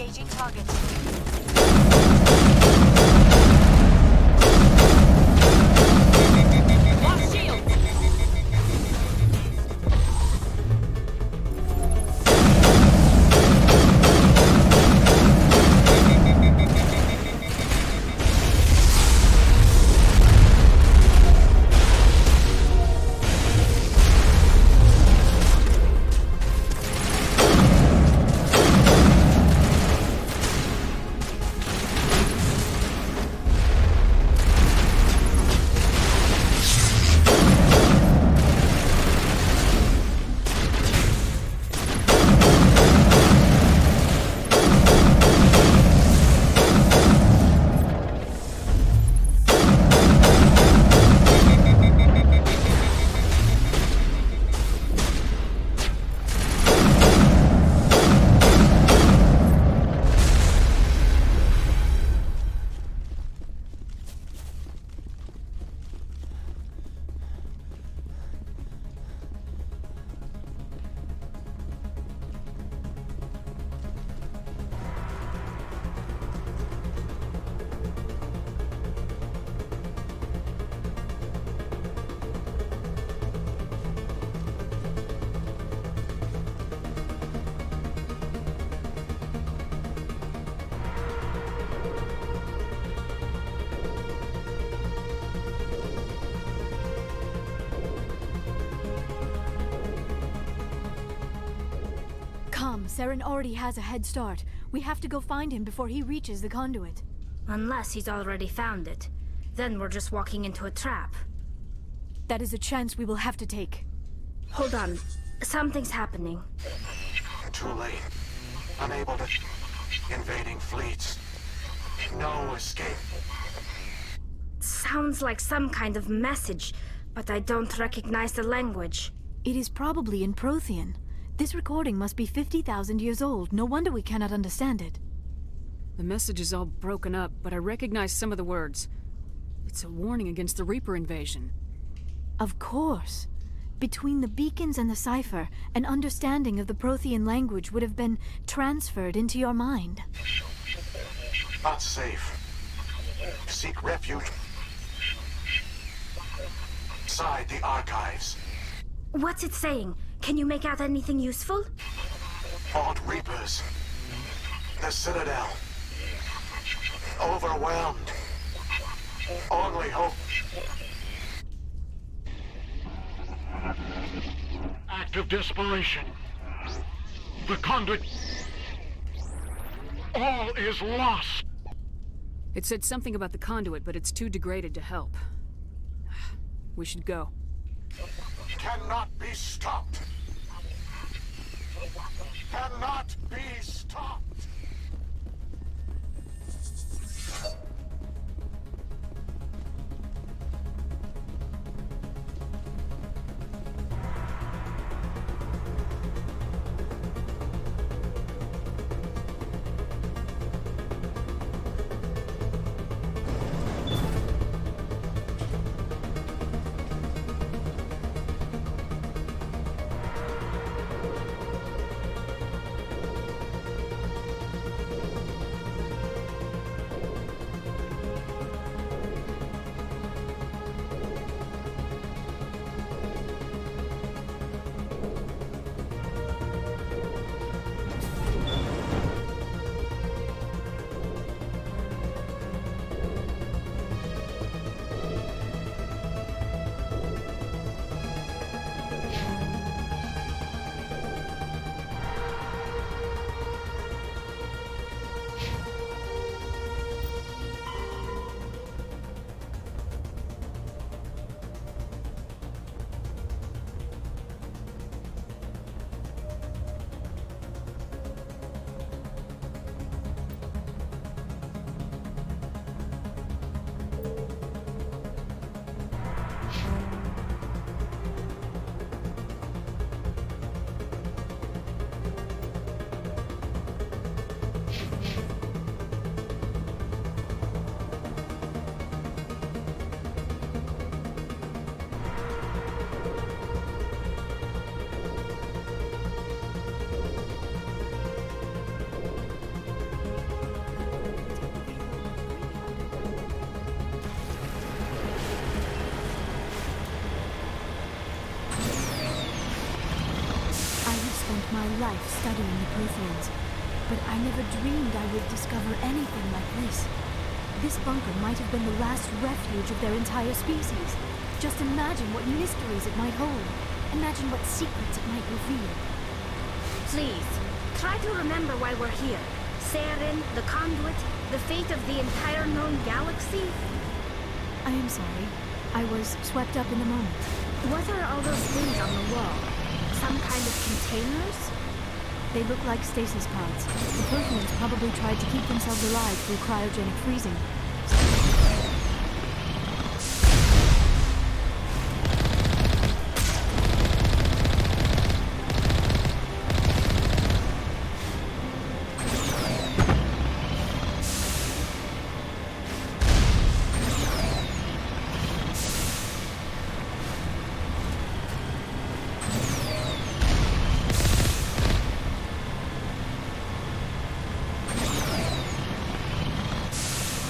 Engaging target. Lost shield! Come, Saren already has a head start. We have to go find him before he reaches the conduit. Unless he's already found it. Then we're just walking into a trap. That is a chance we will have to take. Hold on. Something's happening. Too late. Unable to... Invading fleets. No escape. Sounds like some kind of message, but I don't recognize the language. It is probably in Prothean. This recording must be 50,000 years old. No wonder we cannot understand it. The message is all broken up, but I recognize some of the words. It's a warning against the Reaper invasion. Of course. Between the beacons and the cipher, an understanding of the Prothean language would have been transferred into your mind. Not safe. Seek refuge. Inside the archives. What's it saying? Can you make out anything useful? Fought Reapers. The Citadel. Overwhelmed. Only hope. Act of desperation. The conduit. All is lost. It said something about the conduit, but it's too degraded to help. We should go. Cannot be stopped. Cannot be stopped. my life studying the Protheans, but I never dreamed I would discover anything like this. This bunker might have been the last refuge of their entire species. Just imagine what mysteries it might hold. Imagine what secrets it might reveal. Please, try to remember why we're here. Saren, the Conduit, the fate of the entire known galaxy. I am sorry. I was swept up in the moment. What are all those things on the wall? Some kind of containers? They look like stasis pods. The Protheans probably tried to keep themselves alive through cryogenic freezing.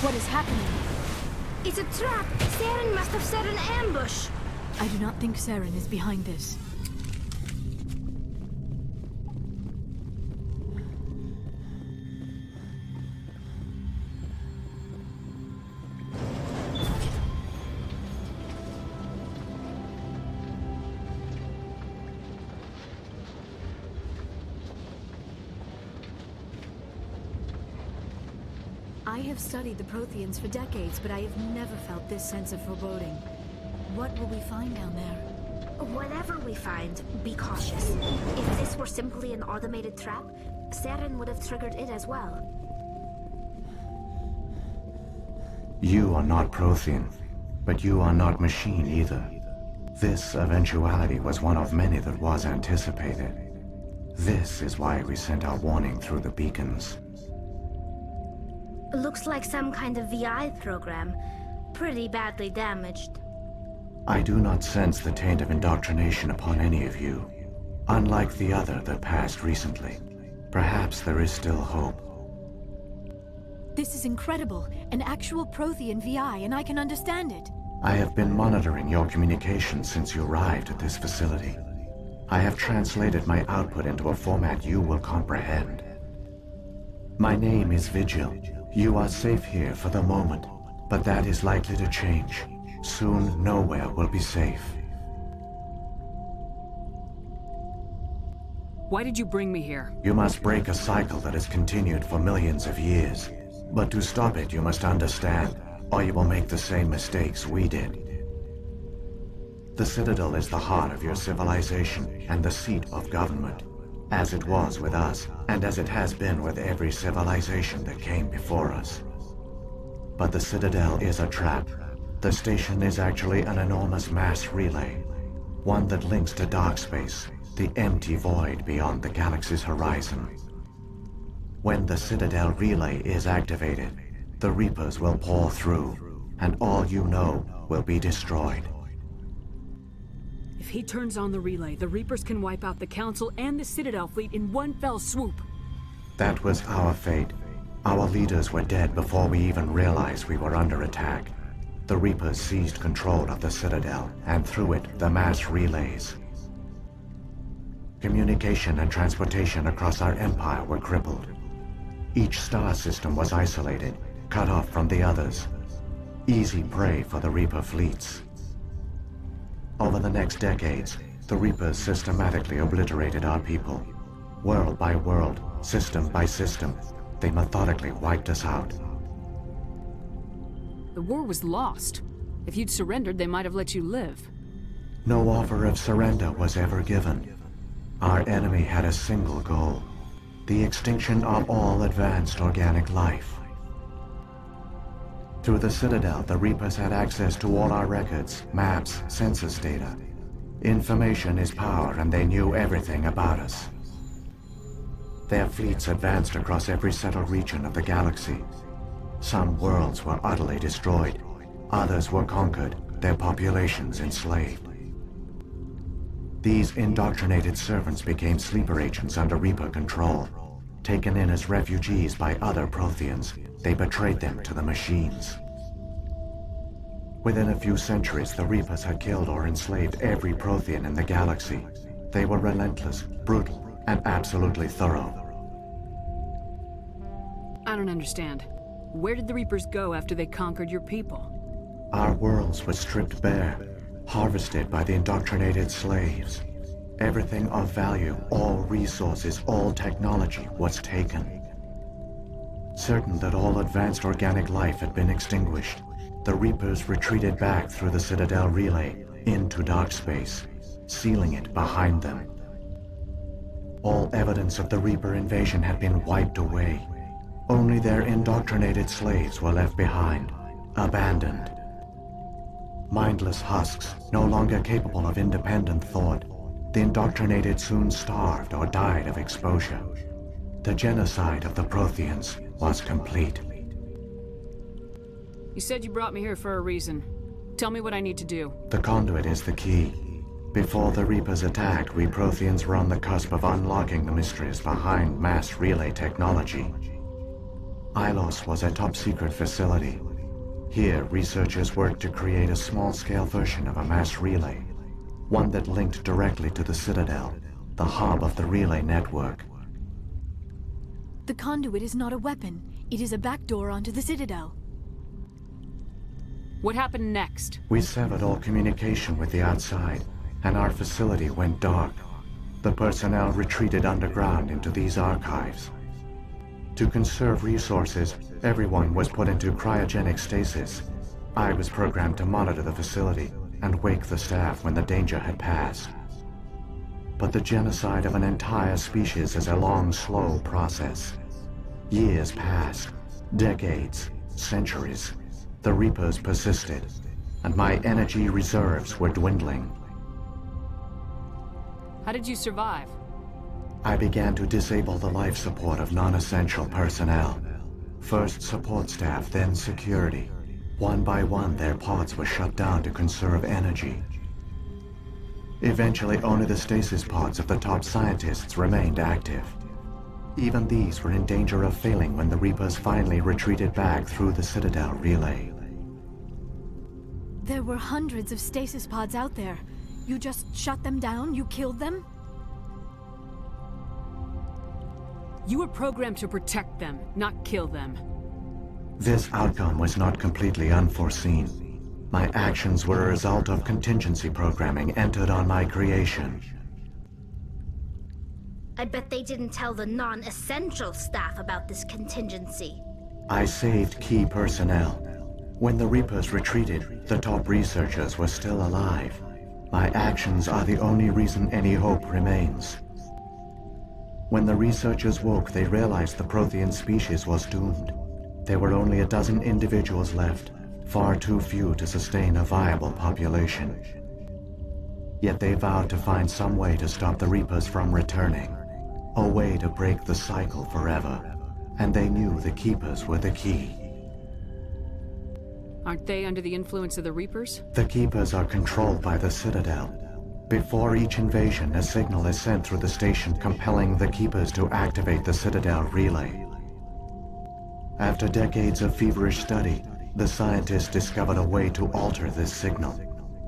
What is happening? It's a trap! Saren must have set an ambush! I do not think Saren is behind this. I have studied the Protheans for decades, but I have never felt this sense of foreboding. What will we find down there? Whatever we find, be cautious. If this were simply an automated trap, Saren would have triggered it as well. You are not Prothean, but you are not machine either. This eventuality was one of many that was anticipated. This is why we sent our warning through the beacons. Looks like some kind of VI program. Pretty badly damaged. I do not sense the taint of indoctrination upon any of you, unlike the other that passed recently. Perhaps there is still hope. This is incredible. An actual Prothean VI, and I can understand it. I have been monitoring your communications since you arrived at this facility. I have translated my output into a format you will comprehend. My name is Vigil. You are safe here for the moment, but that is likely to change. Soon, nowhere will be safe. Why did you bring me here? You must break a cycle that has continued for millions of years. But to stop it, you must understand, or you will make the same mistakes we did. The Citadel is the heart of your civilization and the seat of government, as it was with us, and as it has been with every civilization that came before us. But the Citadel is a trap. The station is actually an enormous mass relay, one that links to dark space, the empty void beyond the galaxy's horizon. When the Citadel relay is activated, the Reapers will pour through, and all you know will be destroyed. If he turns on the relay, the Reapers can wipe out the Council and the Citadel fleet in one fell swoop. That was our fate. Our leaders were dead before we even realized we were under attack. The Reapers seized control of the Citadel, and through it, the mass relays. Communication and transportation across our empire were crippled. Each star system was isolated, cut off from the others. Easy prey for the Reaper fleets. Over the next decades, the Reapers systematically obliterated our people. World by world, system by system, they methodically wiped us out. The war was lost. If you'd surrendered, they might have let you live. No offer of surrender was ever given. Our enemy had a single goal: the extinction of all advanced organic life. Through the Citadel, the Reapers had access to all our records, maps, census data. Information is power, and they knew everything about us. Their fleets advanced across every settled region of the galaxy. Some worlds were utterly destroyed. Others were conquered, their populations enslaved. These indoctrinated servants became sleeper agents under Reaper control. Taken in as refugees by other Protheans, they betrayed them to the machines. Within a few centuries, the Reapers had killed or enslaved every Prothean in the galaxy. They were relentless, brutal, and absolutely thorough. I don't understand. Where did the Reapers go after they conquered your people? Our worlds were stripped bare, harvested by the indoctrinated slaves. Everything of value, all resources, all technology was taken. Certain that all advanced organic life had been extinguished, the Reapers retreated back through the Citadel relay into dark space, sealing it behind them. All evidence of the Reaper invasion had been wiped away. Only their indoctrinated slaves were left behind, abandoned. Mindless husks, no longer capable of independent thought, the indoctrinated soon starved or died of exposure. The genocide of the Protheans was complete. You said you brought me here for a reason. Tell me what I need to do. The conduit is the key. Before the Reapers attacked, we Protheans were on the cusp of unlocking the mysteries behind mass relay technology. Ilos was a top-secret facility. Here, researchers worked to create a small-scale version of a mass relay, one that linked directly to the Citadel, the hub of the relay network. The conduit is not a weapon. It is a backdoor onto the Citadel. What happened next? We severed all communication with the outside, and our facility went dark. The personnel retreated underground into these archives. To conserve resources, everyone was put into cryogenic stasis. I was programmed to monitor the facility and wake the staff when the danger had passed. But the genocide of an entire species is a long, slow process. Years passed, decades, centuries. The Reapers persisted, and my energy reserves were dwindling. How did you survive? I began to disable the life support of non-essential personnel. First support staff, then security. One by one, their pods were shut down to conserve energy. Eventually, only the stasis pods of the top scientists remained active. Even these were in danger of failing when the Reapers finally retreated back through the Citadel relay. There were hundreds of stasis pods out there. You just shut them down? You killed them? You were programmed to protect them, not kill them. This outcome was not completely unforeseen. My actions were a result of contingency programming entered on my creation. I bet they didn't tell the non-essential staff about this contingency. I saved key personnel. When the Reapers retreated, the top researchers were still alive. My actions are the only reason any hope remains. When the researchers woke, they realized the Prothean species was doomed. There were only a dozen individuals left, far too few to sustain a viable population. Yet they vowed to find some way to stop the Reapers from returning. A way to break the cycle forever. And they knew the Keepers were the key. Aren't they under the influence of the Reapers? The Keepers are controlled by the Citadel. Before each invasion, a signal is sent through the station compelling the Keepers to activate the Citadel relay. After decades of feverish study, the scientists discovered a way to alter this signal.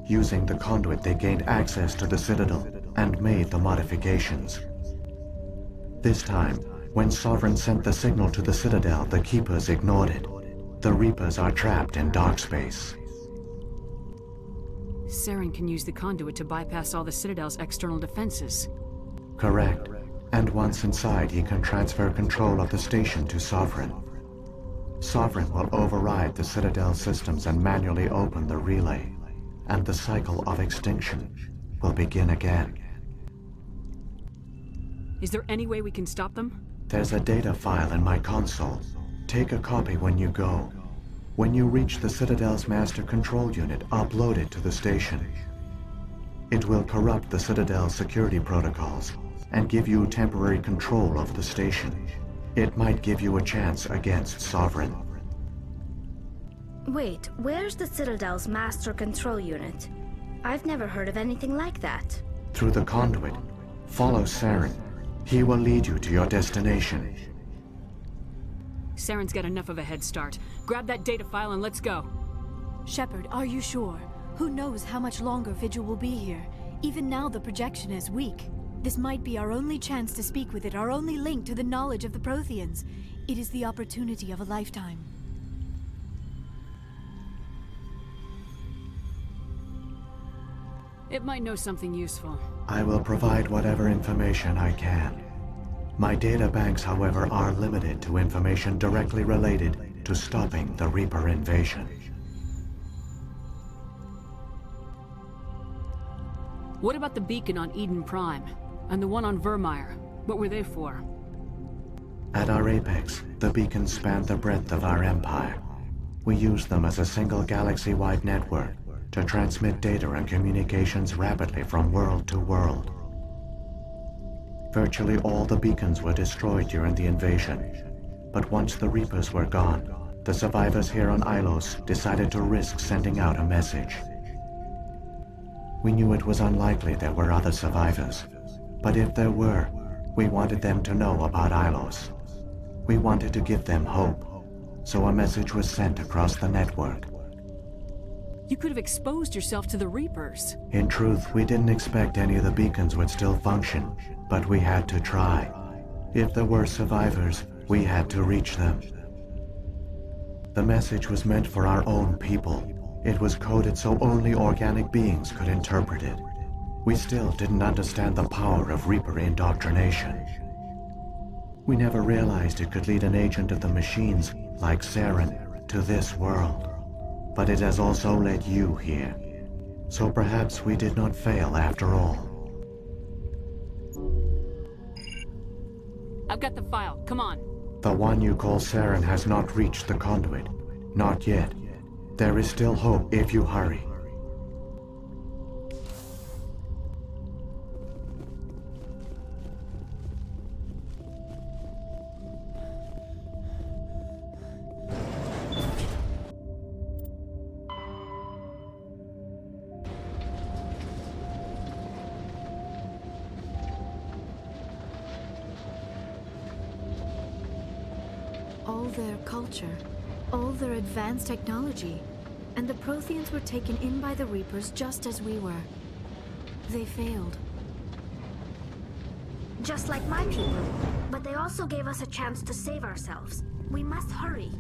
Using the conduit, they gained access to the Citadel and made the modifications. This time, when Sovereign sent the signal to the Citadel, the Keepers ignored it. The Reapers are trapped in dark space. Saren can use the conduit to bypass all the Citadel's external defenses. Correct. And once inside, he can transfer control of the station to Sovereign. Sovereign will override the Citadel systems and manually open the relay. And the cycle of extinction will begin again. Is there any way we can stop them? There's a data file in my console. Take a copy when you go. When you reach the Citadel's master control unit, upload it to the station. It will corrupt the Citadel's security protocols and give you temporary control of the station. It might give you a chance against Sovereign. Wait, where's the Citadel's master control unit? I've never heard of anything like that. Through the conduit, follow Saren. He will lead you to your destination. Saren's got enough of a head start. Grab that data file and let's go. Shepard, are you sure? Who knows how much longer Vigil will be here? Even now the projection is weak. This might be our only chance to speak with it, our only link to the knowledge of the Protheans. It is the opportunity of a lifetime. It might know something useful. I will provide whatever information I can. My data banks, however, are limited to information directly related to stopping the Reaper invasion. What about the beacon on Eden Prime? And the one on Vermeer? What were they for? At our apex, the beacons spanned the breadth of our empire. We used them as a single galaxy-wide network to transmit data and communications rapidly from world to world. Virtually all the beacons were destroyed during the invasion, but once the Reapers were gone, the survivors here on Ilos decided to risk sending out a message. We knew it was unlikely there were other survivors, but if there were, we wanted them to know about Ilos. We wanted to give them hope, so a message was sent across the network. You could have exposed yourself to the Reapers. In truth, we didn't expect any of the beacons would still function, but we had to try. If there were survivors, we had to reach them. The message was meant for our own people. It was coded so only organic beings could interpret it. We still didn't understand the power of Reaper indoctrination. We never realized it could lead an agent of the machines, like Saren, to this world. But it has also led you here. So perhaps we did not fail after all. I've got the file. Come on. The one you call Saren has not reached the conduit. Not yet. There is still hope if you hurry. All their culture, all their advanced technology, and the Protheans were taken in by the Reapers just as we were. They failed. Just like my people. But they also gave us a chance to save ourselves. We must hurry.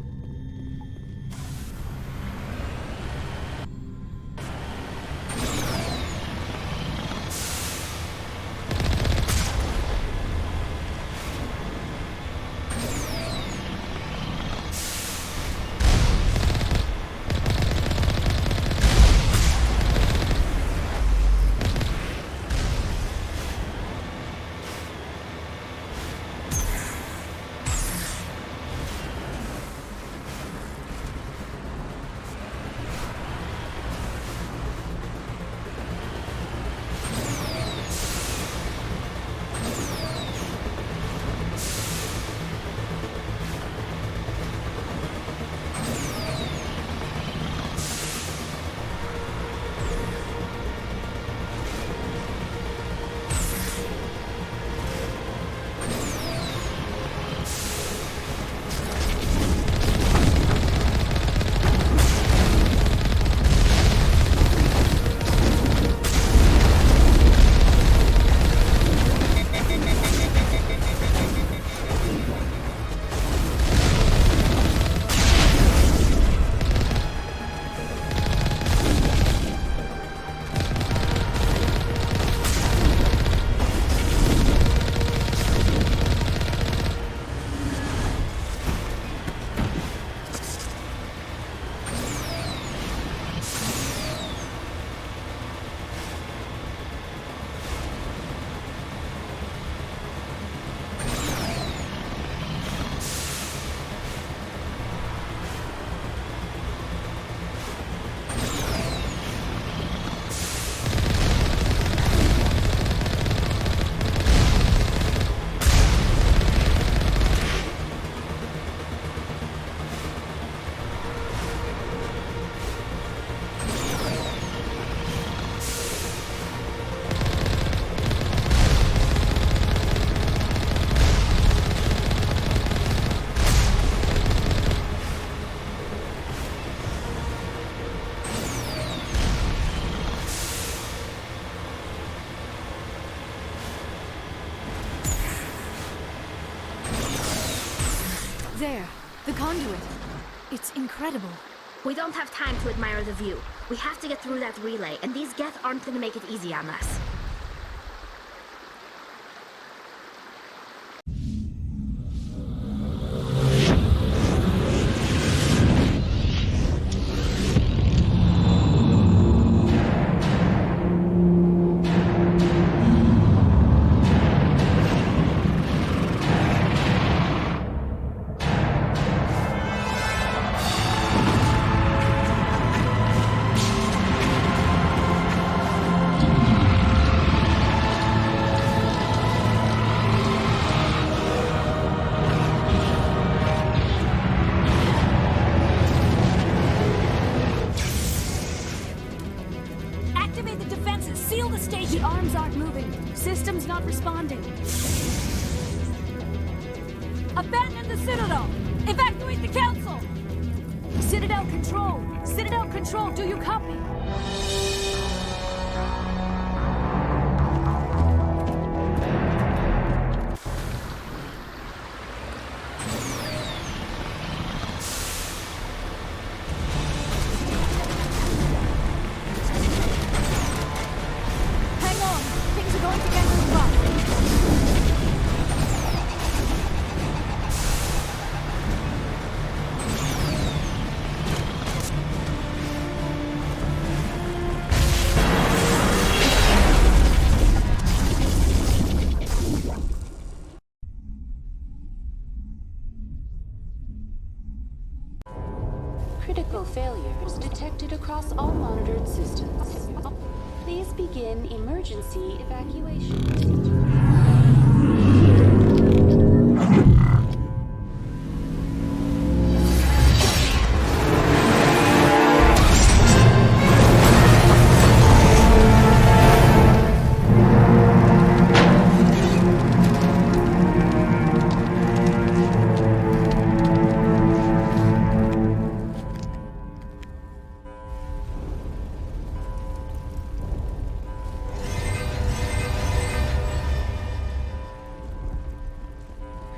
There, the conduit. It's incredible. We don't have time to admire the view. We have to get through that relay, and these Geth aren't gonna make it easy on us. Activate the defenses! Seal the station! The arms aren't moving. System's not responding. Abandon the Citadel! Evacuate the Council! Citadel Control! Citadel Control, do you copy? Hang on! Things are going to get rough. Critical failures detected across all monitored systems. Please begin emergency evacuation procedure.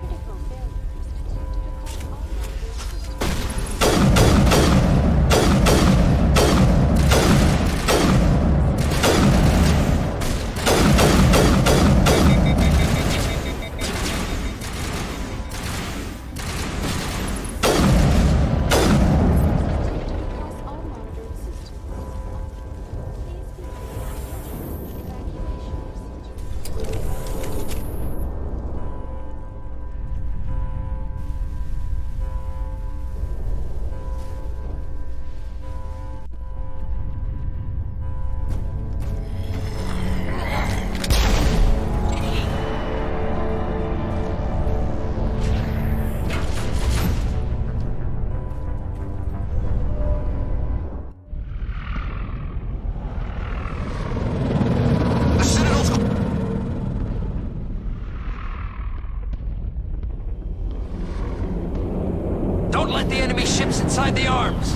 Critical failures detected across all monitored systems. Detected across all monitored systems. Please begin evacuation procedure. The Citadel's... Don't let the enemy ships inside the arms!